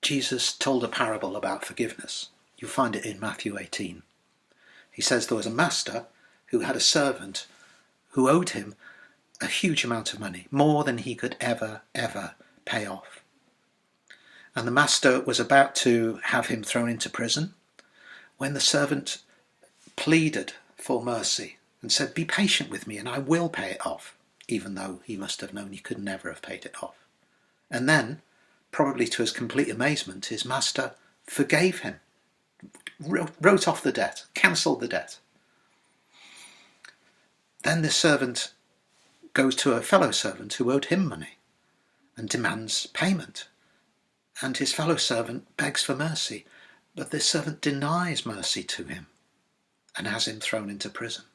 Jesus told a parable about forgiveness. You find it in Matthew 18. He says there was a master who had a servant who owed him a huge amount of money, more than he could ever pay off. And the master was about to have him thrown into prison when the servant pleaded for mercy and said, "Be patient with me and I will pay it off," even though he must have known he could never have paid it off. And then, probably to his complete amazement, his master forgave him, wrote off the debt, cancelled the debt. Then the servant goes to a fellow servant who owed him money and demands payment. And his fellow servant begs for mercy, but this servant denies mercy to him and has him thrown into prison.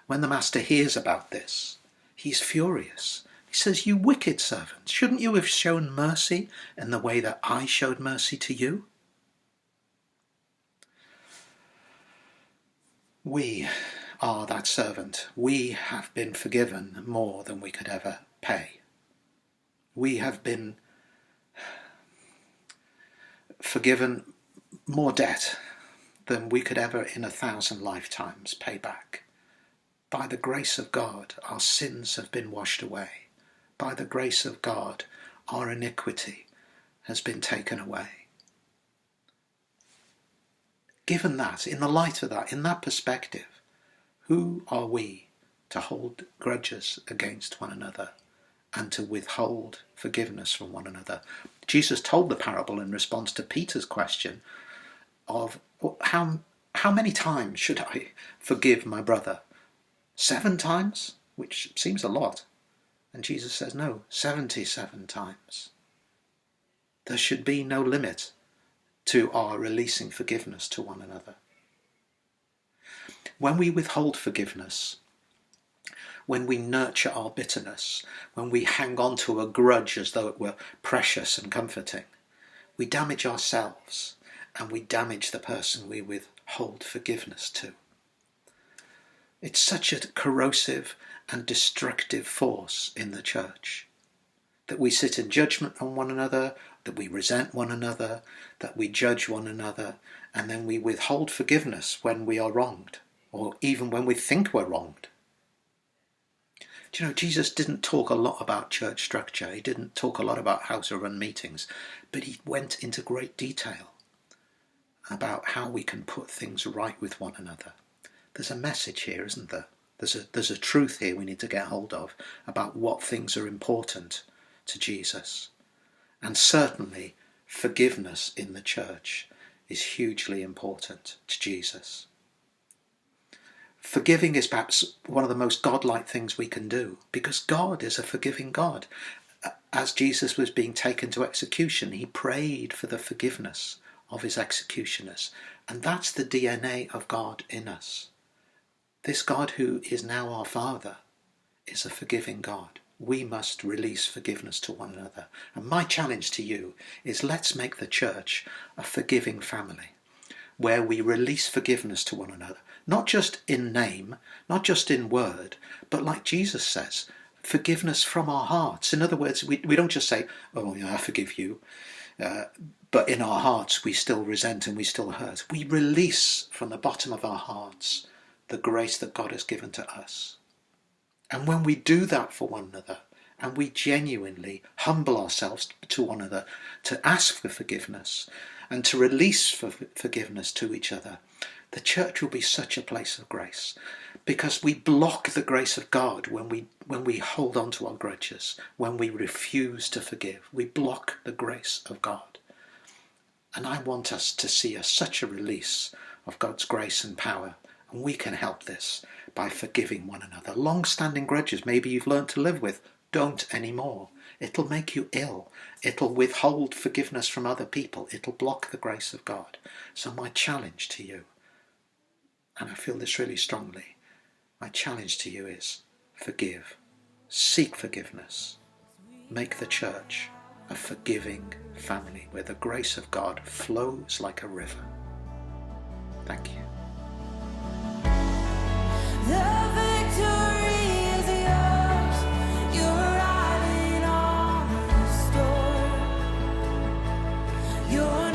When the master hears about this, he's furious. He says, "You wicked servant, shouldn't you have shown mercy in the way that I showed mercy to you?" We are that servant. We have been forgiven more than we could ever pay. We have been forgiven more debt than we could ever in 1,000 lifetimes pay back. By the grace of God, our sins have been washed away. By the grace of God, our iniquity has been taken away. Given that, in the light of that, in that perspective, who are we to hold grudges against one another and to withhold forgiveness from one another? Jesus told the parable in response to Peter's question of how many times should I forgive my brother? 7 times? Which seems a lot. And Jesus says, no, 77 times. There should be no limit to our releasing forgiveness to one another. When we withhold forgiveness, when we nurture our bitterness, when we hang on to a grudge as though it were precious and comforting, we damage ourselves and we damage the person we withhold forgiveness to. It's such a corrosive and destructive force in the church that we sit in judgment on one another, that we resent one another, that we judge one another, and then we withhold forgiveness when we are wronged, or even when we think we're wronged. Do you know, Jesus didn't talk a lot about church structure. He didn't talk a lot about how to run meetings, but he went into great detail about how we can put things right with one another. There's a message here, isn't there? There's a truth here we need to get hold of about what things are important to Jesus. And certainly forgiveness in the church is hugely important to Jesus. Forgiving is perhaps one of the most godlike things we can do, because God is a forgiving God. As Jesus was being taken to execution, he prayed for the forgiveness of his executioners. And that's the DNA of God in us. This God who is now our Father is a forgiving God. We must release forgiveness to one another. And my challenge to you is, let's make the church a forgiving family, where we release forgiveness to one another, not just in name, not just in word, but like Jesus says, forgiveness from our hearts. In other words, we don't just say, "Oh, yeah, I forgive you," but in our hearts we still resent and we still hurt. We release from the bottom of our hearts the grace that God has given to us. And when we do that for one another, and we genuinely humble ourselves to one another, to ask for forgiveness, and to release forgiveness to each other, the church will be such a place of grace. Because we block the grace of God when we hold on to our grudges, when we refuse to forgive. We block the grace of God. And I want us to see such a release of God's grace and power. And we can help this by forgiving one another. Long-standing grudges maybe you've learned to live with, don't anymore. It'll make you ill. It'll withhold forgiveness from other people. It'll block the grace of God. So my challenge to you, and I feel this really strongly, my challenge to you is forgive. Seek forgiveness. Make the church a forgiving family where the grace of God flows like a river. Thank you. The victory is yours. You're riding on the storm. Your